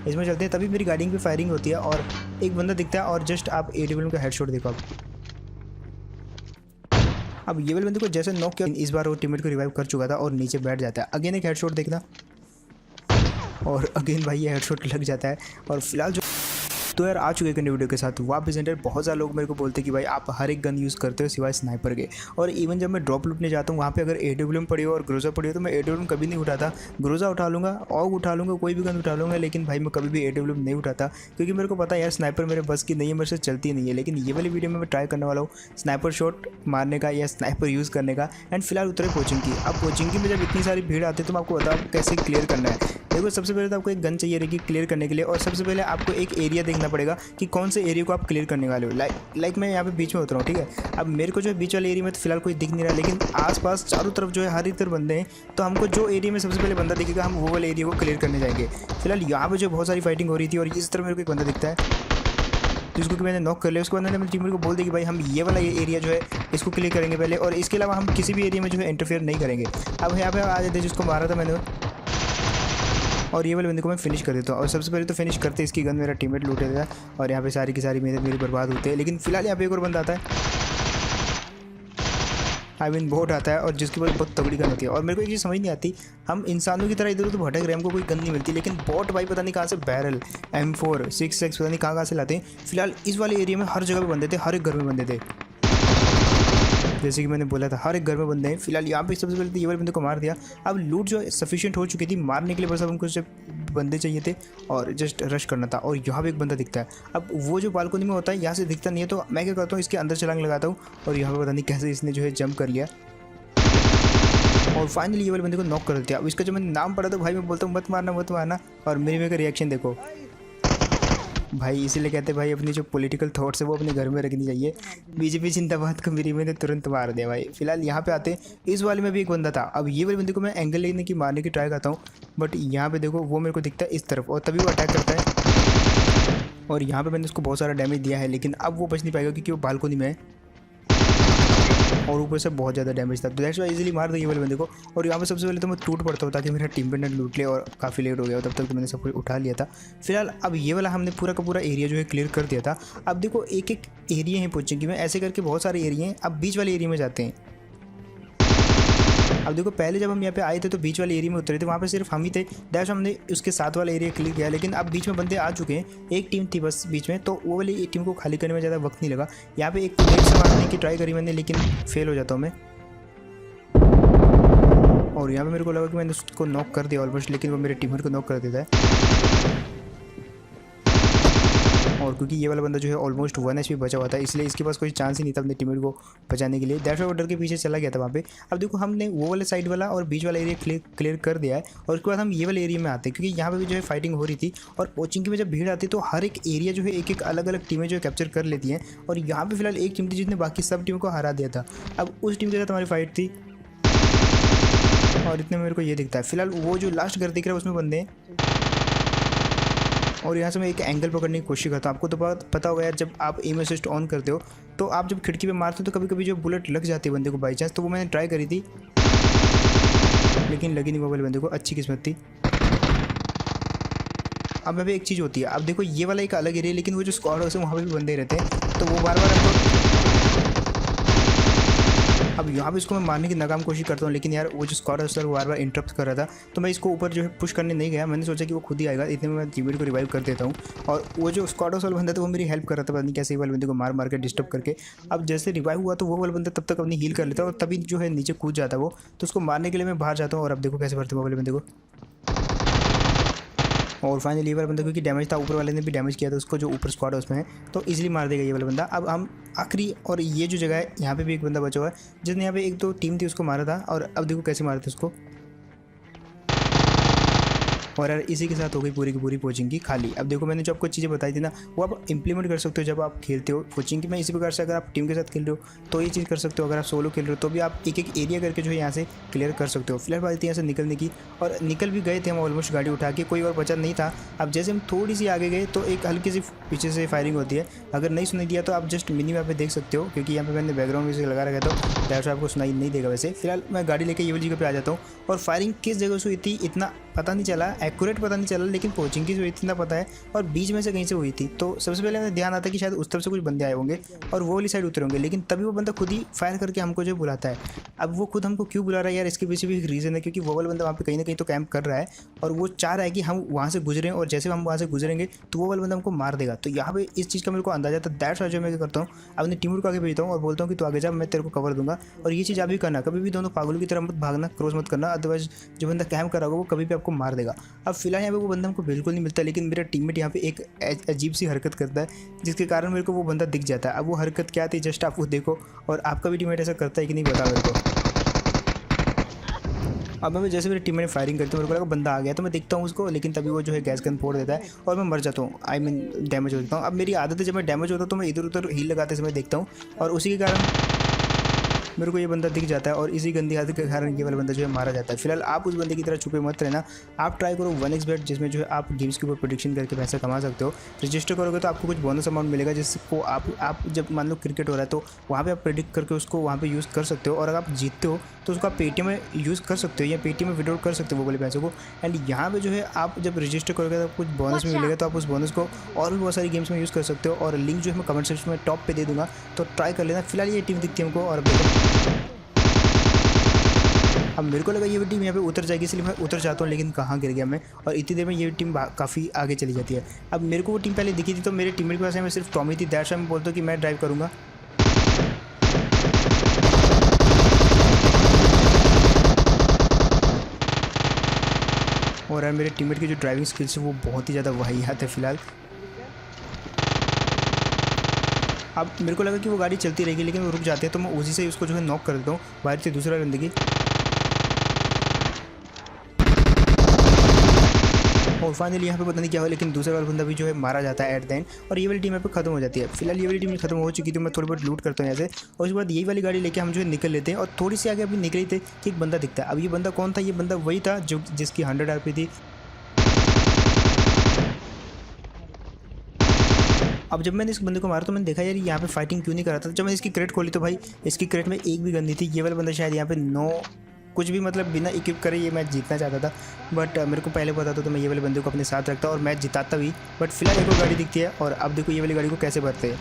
इसमें चलते हैं। तभी मेरी गाड़ी पे फायरिंग होती है और एक बंदा दिखता है और जस्ट आप AWM का हेडशॉट देखो। अब ये वाले बंदे को जैसे नॉक किया, इस बार वो टीममेट को रिवाइव कर चुका था और नीचे बैठ जाता है। अगेन एक हेडशॉट देखना और अगेन भाई ये हेडशॉट लग जाता है। और फिलहाल जो तो यार आ चुके हैं वीडियो के साथ वापस प्रेजेंटर। बहुत सारे लोग मेरे को बोलते हैं कि भाई आप हर एक गन यूज़ करते हो सिवाय स्नाइपर के। और इवन जब मैं ड्रॉप लूटने जाता हूँ वहाँ पे अगर AWM पड़ी हो और ग्रोजा पड़ी हो तो मैं AWM कभी नहीं उठाता। ग्रोजा उठा लूँगा, ऑग उठा लूँगा, कोई भी गन उठा लूँगा, लेकिन भाई मैं कभी भी AWM नहीं उठाता क्योंकि मेरे को पता है यार स्नाइपर मेरे बस की नहीं है, मेरे से चलती नहीं है। लेकिन ये वाली वीडियो में मैं ट्राई करने वाला हूँ स्नाइपर शॉट मारने का या स्नाइपर यूज़ करने का। एंड फिलहाल उतरे कोचिंग की। अब कोचिंग की में जब इतनी सारी भीड़ आती है तो मैं आपको बताऊँ कैसे क्लियर करना है। देखो सबसे पहले तो आपको एक गन चाहिए रहेगी क्लियर करने के लिए, और सबसे पहले आपको एक एरिया देखना पड़ेगा कि कौन से एरिया को आप क्लियर करने वाले हो। लाइक मैं यहाँ पे बीच में उतरा हूँ, ठीक है। अब मेरे को जो है बीच वाले एरिया में तो फिलहाल कोई दिख नहीं रहा, लेकिन आसपास चारों तरफ जो है हर एक तरफ बंदे हैं। तो हमको जो एरिया में सबसे पहले बंदा दिखेगा हम वो वाले एरिया को क्लियर करने जाएंगे। फिलहाल यहाँ पर जो बहुत सारी फाइटिंग हो रही थी और इस तरफ मेरे को एक बंदा दिखता है जिसको कि मैंने नॉक कर लिया। उसके बाद मैंने अपनी टीम को बोल दिया कि भाई हम ये वाला एरिया जो है इसको क्लियर करेंगे पहले, और इसके अलावा हम किसी भी एरिया में जो है इंटरफेयर नहीं करेंगे। अब यहाँ पे आ जाते जिसको मारा था मैंने, और ये वाले बंदे को मैं फिनिश कर देता हूँ। और सबसे पहले तो फिनिश करते इसकी गन मेरा टीममेट लूट लेता है और यहाँ पे सारी की सारी मेरी बर्बाद होते हैं। लेकिन फिलहाल यहाँ पे एक और बंदा आता है, आई मीन बोट आता है और जिसके पास बहुत तगड़ी गन होती है। और मेरे को एक चीज़ समझ नहीं आती, हम इंसानों की तरह इधर उधर भटक रहे हैं, हमको कोई गन नहीं मिलती, लेकिन बॉट भाई पता नहीं कहाँ से बैरल M4 6x पता नहीं कहाँ से लाते हैं। फिलहाल इस वाले एरिया में हर जगह पे बंदे थे, हर एक घर में बंदे थे, जैसे कि मैंने बोला था हर एक घर में बंदे हैं। फिलहाल यहाँ पे सबसे पहले तो ये वाले बंदे को मार दिया। अब लूट जो सफिशिएंट हो चुकी थी मारने के लिए, बस अब हमको सिर्फ बंदे चाहिए थे और जस्ट रश करना था। और यहाँ पे एक बंदा दिखता है। अब वो जो बालकनी में होता है यहाँ से दिखता नहीं है, तो मैं क्या करता हूँ इसके अंदर छलांग लगाता हूँ और यहाँ पे पता नहीं कैसे इसने जो है जंप कर लिया और फाइनली ये वाले बंदे को नॉक कर दिया। अब इसका जो मैंने नाम पढ़ा तो भाई मैं बोलता हूँ मत मारना मत मारना, और मेरे का रिएक्शन देखो भाई। इसीलिए कहते हैं भाई अपनी जो पॉलिटिकल थॉट्स है वो अपने घर में रखनी चाहिए। BJP जिंदाबाद को मेरी मैंने तुरंत मार दिया भाई। फिलहाल यहाँ पे आते हैं, इस वाले में भी एक बंदा था। अब ये वाले बंदे को मैं एंगल लेने की मारने की ट्राई करता हूँ, बट यहाँ पे देखो वो मेरे को दिखता है इस तरफ और तभी वो अटैक करता है। और यहाँ पे मैंने उसको बहुत सारा डैमेज दिया है, लेकिन अब वो बच नहीं पाएगा क्योंकि वो बालकोनी में है और ऊपर से बहुत ज़्यादा डैमेज था। तो दैट्स वाई इजीली मार दिया ये वाले बंदे को। और यहाँ पे सबसे पहले तो मैं टूट पड़ता हूँ ताकि मेरा टीम पे लूट ले, और काफ़ी लेट हो गया तब तक तो मैंने सब कुछ उठा लिया था। फिलहाल अब ये वाला हमने पूरा का पूरा एरिया जो है क्लियर कर दिया था। अब देखो एक एक एरिया है पूछेंगे मैं ऐसे करके बहुत सारे एरिया हैं। अब बीच वाले एरिया में जाते हैं। अब देखो पहले जब हम यहाँ पे आए थे तो बीच वाले एरिया में उतरे थे, वहाँ पे सिर्फ हम ही थे। दैट हमने उसके साथ वाला एरिया क्लियर किया, लेकिन अब बीच में बंदे आ चुके हैं। एक टीम थी बस बीच में, तो वो वाली टीम को खाली करने में ज़्यादा वक्त नहीं लगा। यहाँ पे एक प्लेट से मारने की ट्राई करी मैंने, लेकिन फेल हो जाता हूँ मैं। और यहाँ पे मेरे को लगा कि मैंने उसको नॉक कर दिया ऑलमोस्ट, लेकिन वो मेरे टीममेट को नॉक कर देता है। और क्योंकि ये वाला बंदा जो है ऑलमोस्ट 1 HP बचा हुआ था, इसलिए इसके पास कोई चांस ही नहीं था अपने टीममेट को बचाने के लिए। दैट्स वाई वो डर के पीछे चला गया था वहाँ पे। अब देखो हमने वो वाले साइड वाला और बीच वाला एरिया क्लियर कर दिया है, और उसके बाद हम ये वाले एरिया में आते हैं क्योंकि यहाँ पे भी जो है फाइटिंग हो रही थी। और कोचिंग की में जब भीड़ आती है तो हर एक एरिया जो है एक एक अलग अलग टीमें जो है कैप्चर कर लेती हैं। और यहाँ पर फिलहाल एक टीम थी जिसने बाकी सब टीमों को हरा दिया था। अब उस टीम के साथ हमारी फाइट थी और इतने में मेरे को ये दिखता है। फिलहाल वो जो लास्ट घर दिख रहा है उसमें बंदे हैं, और यहाँ से मैं एक एंगल पकड़ने की कोशिश करता हूँ। आपको तो पता होगा यार, जब आप एम असिस्ट ऑन करते हो तो आप जब खिड़की पे मारते हो तो कभी कभी जो बुलेट लग जाती है बंदे को बाई चांस। तो वो मैंने ट्राई करी थी लेकिन लगी नहीं वो वाले बंदे को, अच्छी किस्मत थी। अब यहाँ पे एक चीज़ होती है, अब देखो ये वाला एक अलग एरिया, लेकिन वो जो स्क्वाड हाउस है वहाँ पे भी बंदे रहते हैं, तो वो बार बार हमको। अब यहाँ पे इसको मैं मारने की नाकाम कोशिश करता हूँ, लेकिन यार वो जो स्क्वाड हाउस वो बार बार इंटरप्ट कर रहा था, तो मैं इसको ऊपर जो है पुश करने नहीं गया। मैंने सोचा कि वो खुद ही आएगा, इतने में मैं टीममेट को रिवाइव कर देता हूँ। और वो जो स्क्वाड हाउस वाला बंदा था वो मेरी हेल्प कर रहा था, पता नहीं कैसे वाले बंदे को मार मार के डिस्टर्ब करके। अब जैसे रिवाइव हुआ तो वो वाला बंदा तब तक अपनी हील कर लेता है और तभी जो है नीचे कूद जाता है वो, तो उसको मारने के लिए मैं बाहर जाता हूँ। और अब देखो कैसे भरते वो वाले बंदे को। और फाइनली ये वाला बंदा क्योंकि डैमेज था, ऊपर वाले ने भी डैमेज किया था उसको, जो ऊपर स्क्वाड है उसमें है, तो इजीली मार देगा ये वाला बंदा। अब हम आखिरी, और ये जो जगह है यहाँ पे भी एक बंदा बचा हुआ है जिसने यहाँ पे एक दो टीम थी उसको मारा था। और अब देखो कैसे मारे थे उसको। और यार इसी के साथ हो गई पूरी की पूरी कोचिंग की खाली। अब देखो मैंने जो आपको चीज़ें बताई थी ना, वो आप इंप्लीमेंट कर सकते हो जब आप खेलते हो कोचिंग की। मैं इसी प्रकार से अगर आप टीम के साथ खेल रहे हो तो ये चीज़ कर सकते हो, अगर आप सोलो खेल रहे हो तो भी आप एक एक एरिया करके जो है यहाँ से क्लियर कर सकते हो। फिलहाल बात थी यहाँ से निकलने की, और निकल भी गए थे हम ऑलमोस्ट गाड़ी उठा के, कोई और बचा नहीं था। अब जैसे हम थोड़ी सी आगे गए तो एक हल्की सी पीछे से फायरिंग होती है, अगर नहीं सुनाई दिया तो आप जस्ट मिनी मैप पे देख सकते हो, क्योंकि यहाँ पे मैंने बैकग्राउंड म्यूजिक लगा रखा था, दैट्स आपको सुनाई नहीं देगा वैसे। फिलहाल मैं गाड़ी लेके ये वाली जगह पे आ जाता हूँ, और फायरिंग किस जगह से हुई थी इतना पता नहीं चला, एक्यूरेट पता नहीं चला, लेकिन पोचिंग की हुई थी इतना पता है, और बीच में से कहीं से हुई थी। तो सबसे पहले हमें ध्यान आता है कि शायद उस तरफ से कुछ बंदे आए होंगे और वो वाली साइड उतरे होंगे, लेकिन तभी वो बंदा खुद ही फायर करके हमको जो बुलाता है। अब वो खुद हमको क्यों बुला रहा है यार, इसके पीछे भी एक रीज़न है, क्योंकि वो वाला बंदा वहाँ पे कहीं ना कहीं तो कैंप कर रहा है और वो चाह रहा है कि हम वहाँ से गुजरें, और जैसे हम वहाँ से गुजरेंगे तो वो वाला बंदा हमको मार देगा। तो यहाँ पे इस चीज़ का मेरे को अंदाजा था। दैट्स व्हाई जो मैं क्या करता हूँ, अपनी टीम को आगे भेजता हूँ और बोलता हूँ कि तू आगे जा, मैं तेरे को कवर दूंगा। और ये चीज़ आप भी करना, कभी भी दोनों पागलों की तरह मत भागना, क्रॉस मत करना, अदरवाइज जो बंदा कैम्प कर रहा होगा वो कभी भी आपको मार देगा। अब फिलहाल यहाँ पे वो बंदा हमको बिल्कुल नहीं मिलता, लेकिन मेरा टीममेट यहाँ पे एक अजीब सी हरकत करता है जिसके कारण मेरे को वो बंदा दिख जाता है। अब वो हरकत क्या थी जस्ट आप वो देखो, और आपका भी टीममेट ऐसा करता है कि नहीं बता मेरे को। अब मैं जैसे मेरे टीममेट फायरिंग करते हैं, मेरे को लगा बंदा आ गया, तो मैं देखता हूँ उसको, लेकिन तभी वो जो है गैस गन फोड़ देता है और मैं मर जाता हूँ, आई मीन डैमेज हो जाता हूँ। अब मेरी आदत है जब मैं डैमेज होता हूँ तो मैं इधर उधर हील लगाते समय देखता हूँ, और उसी के कारण मेरे को ये बंदा दिख जाता है, और इसी गंदी आदत के कारण ये वाला बंदा जो है मारा जाता है। फिलहाल आप उस बंदे की तरह छुपे मत रहना, आप ट्राई करो 1xbet, जिसमें जो है आप गेम्स के ऊपर प्रेडिक्शन करके पैसा कमा सकते हो। रजिस्टर करोगे तो आपको कुछ बोनस अमाउंट मिलेगा, जिसको आप जब मान लो क्रिकेट हो रहा है तो वहाँ पे आप प्रेडिक्ट करके उसको वहाँ पे यूज़ कर सकते हो, और अगर आप जीतते हो तो उसको आप पेटीएम में यूज़ कर सकते हो या पेटीएम में विड्रॉ कर सकते हो वो वाले पैसों को। एंड यहाँ पे जो है आप जब रजिस्टर करोगे तो कुछ बोनस में मिलेगा, तो आप उस बोनस को और भी बहुत सारी गेम्स में यूज़ कर सकते हो, और लिंक जो है मैं कमेंट सेक्शन में टॉप पे दे दूँगा, तो ट्राई कर लेना। फिलहाल ये टीम दिखती है हमको, और अब मेरे को लगा ये टीम यहाँ पे उतर जाएगी, इसलिए मैं उतर जाता हूँ, लेकिन कहाँ गिर गया मैं, और इतनी देर में ये टीम काफ़ी आगे चली जाती है। अब मेरे को वो टीम पहले दिखी थी, तो मेरे टीममेट के पास मैं सिर्फ टॉमी थी, दैट्स व्हाई मैं बोलता हूँ कि मैं ड्राइव करूँगा। और यार मेरे टीममेट की जो ड्राइविंग स्किल्स है वो बहुत ही ज़्यादा वाहियात है फिलहाल। अब मेरे को लगा कि वो गाड़ी चलती रहेगी, लेकिन वो रुक जाती है, तो मैं उसी से उसको जो है नॉक कर देता हूँ बाहर से दूसरा बंदगी, और फाइनली यहाँ पे पता नहीं क्या हुआ, लेकिन दूसरा वाला बंदा भी जो है मारा जाता है एट द एंड, और ये वाली टीम यहाँ पे खत्म हो जाती है। फिलहाल ये वाली टीम खत्म हो चुकी थी, मैं थोड़ी बहुत लूट करता हूँ यहाँ से, और उसके बाद यही वाली गाड़ी लेके हम जो है निकल लेते हैं, और थोड़ी सी आगे अभी निकले थे कि एक बंदा दिखता है। अब ये बंदा कौन था, ये बंदा वही था जो जिसकी 100 RP थी। अब जब मैंने इस बंदे को मारा तो मैंने देखा यार यहाँ पे फाइटिंग क्यों नहीं कर रहा था। जब मैंने इसकी क्रेट खोली तो भाई इसकी क्रेट में एक भी गन नहीं थी। ये वाला बंदा शायद यहाँ पे 9 कुछ भी मतलब बिना इक्विप करे ये मैच जीतना चाहता था, बट मेरे को पहले पता था तो मैं ये वाले बंदे को अपने साथ रखता और मैच जिताता भी। बट फिलहाल एक और गाड़ी दिखती है, और अब देखो ये वाली गाड़ी को कैसे भरते हैं।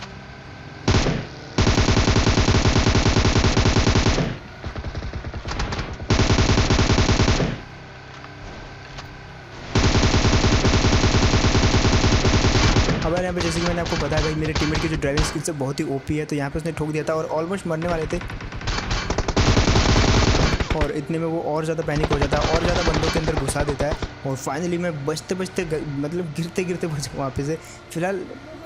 अब यहाँ पे जैसे कि मैंने आपको बताया भाई मेरे टीममेट की जो ड्राइविंग स्किल्स है बहुत ही ओपी है, तो यहाँ पे उसने ठोक दिया था और ऑलमोस्ट मरने वाले थे, और इतने में वो और ज़्यादा पैनिक हो जाता है और ज़्यादा बंदों के अंदर घुसा देता है, और फाइनली मैं बचते बचते मतलब गिरते गिरते बच वहाँ पे से। फिलहाल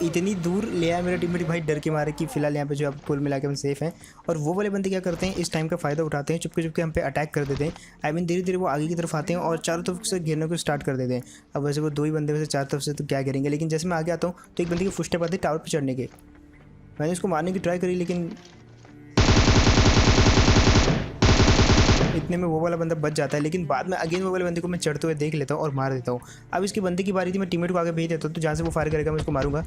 इतनी दूर ले आया मेरा टीममेट भाई डर के मारे कि फिलहाल यहाँ पे जो अब कुल मिला के हम सेफ हैं। और वो वाले बंदे क्या करते हैं, इस टाइम का फ़ायदा उठाते हैं, चुपके चुपके हम पे अटैक कर देते हैं। आई मीन धीरे धीरे वो आगे की तरफ आते हैं और चारों तरफ से घेरने को स्टार्ट कर देते हैं। अब वैसे वो 2 ही बंदे वैसे चारों तरफ से तो क्या गिरेंगे, लेकिन जैसे मैं आगे आता हूँ तो एक बंदे के फुटस्टेप आते हैं टावर पर चढ़ने के। मैंने उसको मारने की ट्राई करी, लेकिन इतने में वो वाला बंदा बच जाता है, लेकिन बाद में अगेन वो वाले बंदे को मैं चढ़ते हुए देख लेता हूँ और मार देता हूँ। अब इसकी बंदे की बारी थी, मैं टीममेट को आगे भेज देता हूँ, तो जहाँ से वो फायर करेगा मैं उसको मारूंगा।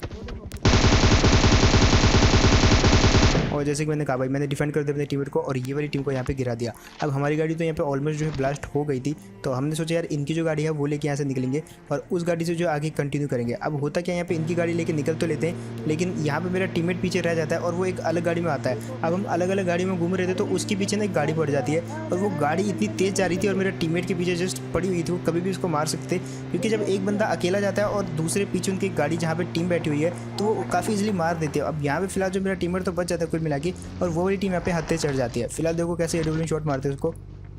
और जैसे कि मैंने कहा भाई मैंने डिफेंड कर दिया अपने टीममेट को, और ये वाली टीम को यहाँ पे गिरा दिया। अब हमारी गाड़ी तो यहाँ पे ऑलमोस्ट जो है ब्लास्ट हो गई थी, तो हमने सोचा यार इनकी जो गाड़ी है वो लेके यहाँ से निकलेंगे और उस गाड़ी से जो आगे कंटिन्यू करेंगे। अब होता क्या यहाँ पे इनकी गाड़ी लेके निकल तो लेते हैं, लेकिन यहाँ पे मेरा टीममेट पीछे रह जाता है और वो एक अलग गाड़ी में आता है। अब हम अलग अलग गाड़ी में घूम रहे थे तो उसके पीछे ना एक गाड़ी पड़ जाती है, और वो गाड़ी इतनी तेज़ जा रही थी और मेरा टीममेट के पीछे जस्ट पड़ी हुई थी। वो कभी भी उसको मार सकते, क्योंकि जब एक बंदा अकेला जाता है और दूसरे पीछे उनकी गाड़ी जहाँ पे टीम बैठी हुई है तो वो काफ़ी इजीली मार देते हैं। अब यहाँ पे फिलहाल जो मेरा टीममेट तो बच जाता है कुल मिला के, और वो वाली टीम यहाँ पे हत्थे चढ़ जाती है। फिलहाल देखो कैसे एडब्ल्यू शॉट मारते हैं उसको,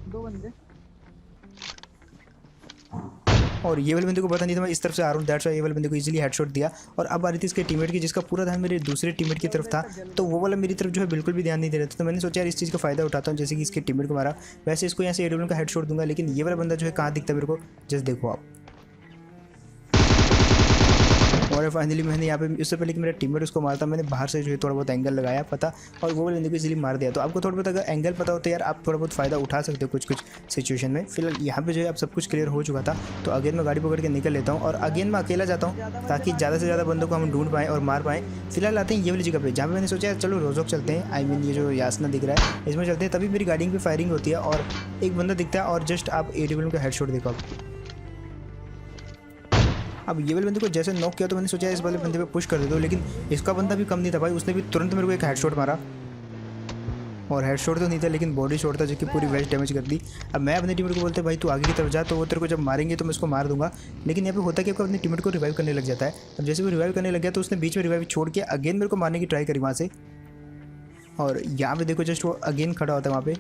2 बंदे। और ये वाले बंदे को पता नहीं था मैं इस तरफ से आ रहा हूँ, दैट्स व्हाई ये वाले बंदे को इजीली हेडशॉट दिया। और अब आ रही थी इसके टीममेट की, जिसका पूरा ध्यान मेरे दूसरे टीममेट की तरफ था, तो वो वाला मेरी तरफ जो है बिल्कुल भी ध्यान नहीं दे रहा था। तो मैंने सोचा यार इस चीज़ का फायदा उठाता हूँ, जैसे कि इसके टीममेट को मारा वैसे इसको यहाँ से एडब्ल्यू का हेडशॉट दूंगा। लेकिन ये वाला बंदा जो है कहाँ दिखता है मेरे को, जस्ट देखो आप। और फाइनली मैंने यहाँ पे उससे पहले कि मेरा टीममेट उसको मारता, मैंने बाहर से जो है थोड़ा बहुत एंगल लगाया पता, और वो वाले बंदे को इजीली मार दिया। तो आपको थोड़ा बहुत अगर एंगल पता हो तो यार आप थोड़ा बहुत फ़ायदा उठा सकते हो कुछ कुछ सिचुएशन में। फिलहाल यहाँ पे जो है अब सब कुछ क्लियर हो चुका था, तो अगेन मैं गाड़ी पकड़ के निकल लेता हूँ, और अगेन मैं अकेला जाता हूँ ताकि ज़्यादा से ज़्यादा बंदों को हम ढूंढ पाएँ और मार पाएँ। फिलहाल आते हैं ये वाली जगह पे जहाँ पे मैंने सोचा चलो रोजोक चलते हैं, आई मीन ये जो यासना दिख रहा है इसमें चलते हैं। तभी मेरी गाड़ी पे फायरिंग होती है और एक बंदा दिखता है, और जस्ट आप एडब्ल्यू का हेडशॉट देखो आप। अब ये वाले बंदे को जैसे नॉक किया तो मैंने सोचा इस वाले बंदे पे पुश कर देता हूँ, लेकिन इसका बंदा भी कम नहीं था भाई, उसने भी तुरंत मेरे को एक हेडशॉट मारा। और हेडशॉट तो नहीं था लेकिन बॉडी शॉट था जो कि पूरी वेस्ट डैमेज कर दी। अब मैं अपने टीममेट को बोलते भाई तू आगे की तरफ जा, तो वो तेरे को जब मारेंगे तो मैं उसको मार दूंगा। लेकिन यहाँ पे होता कि आपको अपने टीममेट को रिवाइव करने लग जाता है। अब जैसे वो रिवाइव करने लग गया तो उसने बीच में रिवाइव छोड़ के अगेन मेरे को मारने की ट्राई करी वहाँ से। और यहाँ पे देखो जस्ट वो अगेन खड़ा होता है वहाँ पे,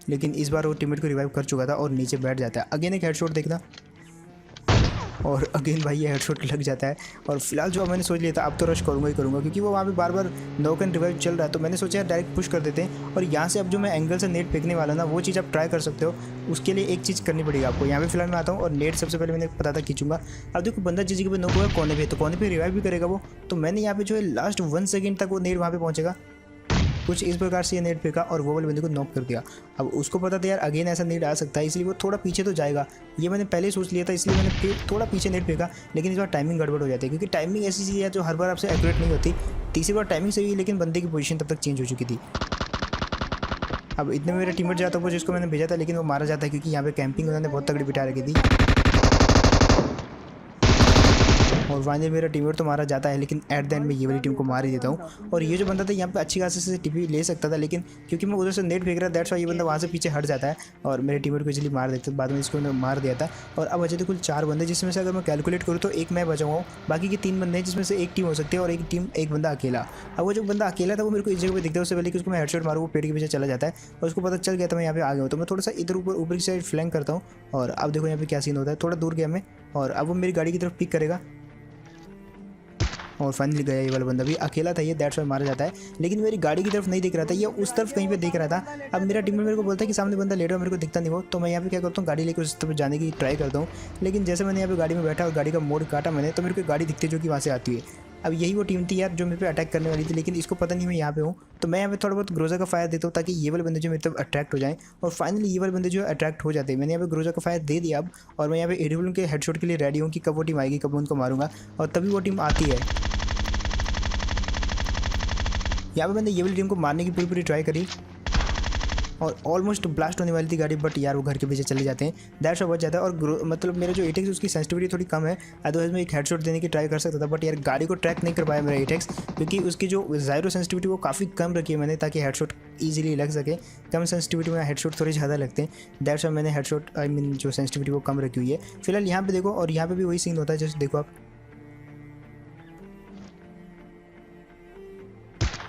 लेकिन इस बार वो टीममेट को रिवाइव कर चुका था और नीचे बैठ जाता है। अगेन एक हेडशॉट देखना, और अगेन भाई ये हेडशॉट लग जाता है। और फिलहाल जो मैंने सोच लिया था अब तो रश करूँगा ही करूँगा, क्योंकि वो वहाँ पे बार बार नॉक एंड रिवाइव चल रहा है। तो मैंने सोचा डायरेक्ट पुश कर देते हैं। और यहाँ से अब जो मैं एंगल से नेट फेंकने वाला ना, वो चीज़ आप ट्राई कर सकते हो। उसके लिए एक चीज़ करनी पड़ेगी आपको। यहाँ पे फिलहाल मैं आता हूँ और नेट सबसे पहले मैंने पता था खींचूंगा। अब देखो बंदा जिस जगह पे नॉक हुआ कोने पे, तो कोने पे रिवाइव भी करेगा वो। तो मैंने यहाँ पे जो है लास्ट 1 सेकेंड तक वो नेट वहाँ पे पहुँचेगा, कुछ इस प्रकार से ये नेट फेंका और वो वाले बंदे को नॉक कर दिया। अब उसको पता था यार अगेन ऐसा नेट आ सकता है, इसलिए वो थोड़ा पीछे तो जाएगा, ये मैंने पहले ही सोच लिया था, इसलिए मैंने थोड़ा पीछे नेट फेंका। लेकिन इस बार टाइमिंग गड़बड़ हो जाती है, क्योंकि टाइमिंग ऐसी चीज़ है जो हर बार आपसे एक्यूरेट नहीं होती। तीसरी बार टाइमिंग सही हुई लेकिन बंदे की पोजीशन तब तक चेंज हो चुकी थी। अब इतने में मेरा टीममेट जाता वो जिसको मैंने भेजा था, लेकिन वो मारा जाता है क्योंकि यहाँ पे कैंपिंग उन्होंने बहुत तगड़ी बिठा रखी थी। और फाइनली मेरा टीममेट तो मारा जाता है, लेकिन एट द एंड में ये वाली टीम को मार ही देता हूँ। और ये जो बंदा था यहाँ पे अच्छी खासी से टीपी ले सकता था, लेकिन क्योंकि मैं उधर से नेट फेंक रहा था दैट्स वाई ये बंदा वहाँ से पीछे हट जाता है और मेरे टीममेट को इजीली मार देता है। बाद में इसको मार दिया था। और अब बचे थे कुल 4 बंदे, जिसमें से अगर मैं कैलकुलेट करूँ तो एक मैं बचा हुआ हूँ, बाकी के 3 बंदे हैं जिसमें से एक टीम हो सकती है और एक बंदा अकेला। अब वो जो बंदा अकेला था वो मेरे को इस जगह पे दिखता है, उससे पहले कि उसको मैं हेडशॉट मारूँ वो पेड़ के पीछे चला जाता है और उसको पता चल गया था मैं यहाँ पे आ गया हूँ। तो मैं थोड़ा सा इधर ऊपर की साइड फ्लैंक करता हूँ। और अब देखो यहाँ पे क्या सीन होता है, थोड़ा दूर गया मैं और अब वो मेरी गाड़ी की तरफ पिक करेगा। और फाइनली गया ये वाला बंदा भी, अकेला था ये दैट्स वाई मारा जाता है। लेकिन मेरी गाड़ी की तरफ नहीं देख रहा था, ये उस तरफ कहीं पे देख रहा था। अब मेरा टीममेट मेरे को बोलता है कि सामने बंदा लेट हुआ, मेरे को दिखता नहीं वो। तो मैं यहाँ पे क्या करता हूँ, गाड़ी लेकर उस तरफ जाने की ट्राई करता हूँ। लेकिन जैसे मैंने यहाँ पे गाड़ी में बैठा और गाड़ी का मोड़ काटा मैंने, तो मेरे को गाड़ी दिखती है जो कि वहाँ से आती है। अब यही वो टीम थी यार जो मेरे पे अटैक करने वाली थी, लेकिन इसको पता नहीं मैं यहाँ पे हूँ। तो मैं यहाँ पे थोड़ा बहुत ग्रोजा का फायर देता हूँ ताकि ये वाले बंदे जो मेरे तरफ अट्रैक्ट हो जाएं। और फाइनली ये वाले बंदे जो अट्रैक्ट हो जाते हैं। मैंने यहाँ पे ग्रोजा का फायर दे दिया अब, और मैं यहाँ पे एडब्ल्यू के हेडशॉट के लिए रेडी हूँ कि कब वो टीम आएगी, कब उनको मारूंगा। और तभी वो टीम आती है। यहाँ पे मैंने ये वाली टीम को मारने की पूरी ट्राई करी और ऑलमोस्ट ब्लास्ट होने वाली थी गाड़ी, बट यार वो घर के पीछे चले जाते हैं, दैट्स बच जाता है। और मतलब मेरा जो एटेक्स उसकी सेंसिटिविटी थोड़ी कम है, अदरवाइज मैं एक हेडशॉट देने की ट्राई कर सकता था, बट यार गाड़ी को ट्रैक नहीं कर पाया मेरा एटेक्स, क्योंकि उसकी जो ज़ायरो सेंसिटिविटी वो काफ़ी कम रखी है मैंने, ताकि हेडशॉट ईजिली लग सके। कम सेंसिटिविटी में हेडशॉट थोड़े ज़्यादा लगते हैं, दैट्स वाई मैंने हेडशॉट जो सेंसिटिविटी वो कम रखी हुई है। फिलहाल यहाँ पे देखो, और यहाँ पे भी वही सीन होता है जैसे देखो आप।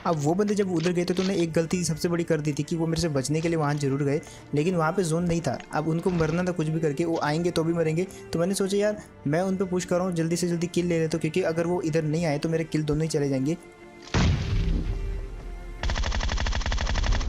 अब वो बंदे जब उधर गए थे तो उन्होंने एक गलती सबसे बड़ी कर दी थी कि वो मेरे से बचने के लिए वहाँ जरूर गए, लेकिन वहाँ पे जोन नहीं था। अब उनको मरना था कुछ भी करके, वो आएंगे तो भी मरेंगे। तो मैंने सोचा यार मैं उन पर पुश कर रहा हूँ, जल्दी से जल्दी किल ले लेता हूँ, क्योंकि अगर वो इधर नहीं आए तो मेरे किल दोनों ही चले जाएंगे।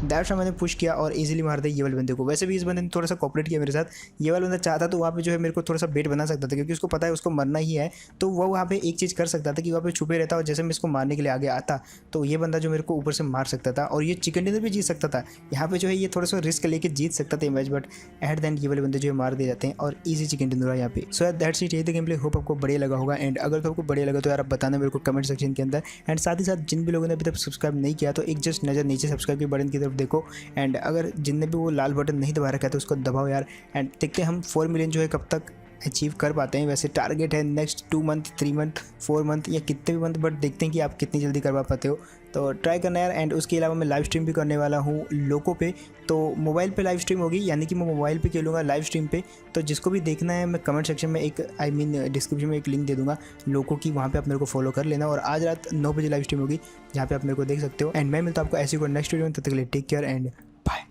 दैट्स वाई मैंने पुश किया और इजीली मार दिया ये वाले बंदे को। वैसे भी इस बंदे ने थोड़ा सा कॉपरेट किया मेरे साथ। ये वाला बंदा चाहता तो वहाँ पे जो है मेरे को थोड़ा सा बेट बना सकता था, क्योंकि उसको पता है उसको मरना ही है। तो वो वहाँ पे एक चीज़ कर सकता था कि वहाँ पे छुपे रहता, और जैसे मैं इसको मारने के लिए आगे आता तो ये बंदा जो मेरे को ऊपर से मार सकता था और ये चिकन डिनर भी जीत सकता था। यहाँ पे जो है ये थोड़ा सा रिस्क लेके जीत सकता था match, but at the end ये वाले बंदे जो है मार दिए जाते हैं और ईजी चिकन डिनर है यहाँ पे। सो दैट्स इट, ये गेम प्ले। होप आपको बढ़िया लगा होगा, एंड अगर तो आपको बढ़िया लगा तो यार आप बताना मेरे को कमेंट सेक्शन के अंदर। एंड साथ ही साथ जिन भी लोगों ने अभी तक सब्सक्राइब नहीं किया तो एक जस्ट नज़र नीचे सब्सक्राइब के बटन की तरफ देखो, एंड अगर जिनने भी वो लाल बटन नहीं दबा रखा है तो उसको दबाओ यार। एंड देखते हैं हम 4 मिलियन जो है कब तक अचीव कर पाते हैं। वैसे टारगेट है नेक्स्ट 2 मंथ, 3 मंथ, 4 मंथ या कितने भी मंथ, बट देखते हैं कि आप कितनी जल्दी करवा पाते हो। तो ट्राई करना यार। एंड उसके अलावा मैं लाइव स्ट्रीम भी करने वाला हूँ लोको पे, तो मोबाइल पे लाइव स्ट्रीम होगी, यानी कि मैं मोबाइल पे खेलूँगा लाइव स्ट्रीम पे। तो जिसको भी देखना है मैं कमेंट सेक्शन में एक डिस्क्रिप्शन में एक लिंक दे दूँगा लोको की, वहाँ पे आप मेरे को फॉलो कर लेना। और आज रात 9 बजे लाइव स्ट्रीम होगी जहाँ पे आप मेरे को देख सकते हो। एंड मैं मिलता हूँ आपको ऐसी कोई नेक्स्ट वीडियो में, तब तक के लिए टेक केयर एंड बाय।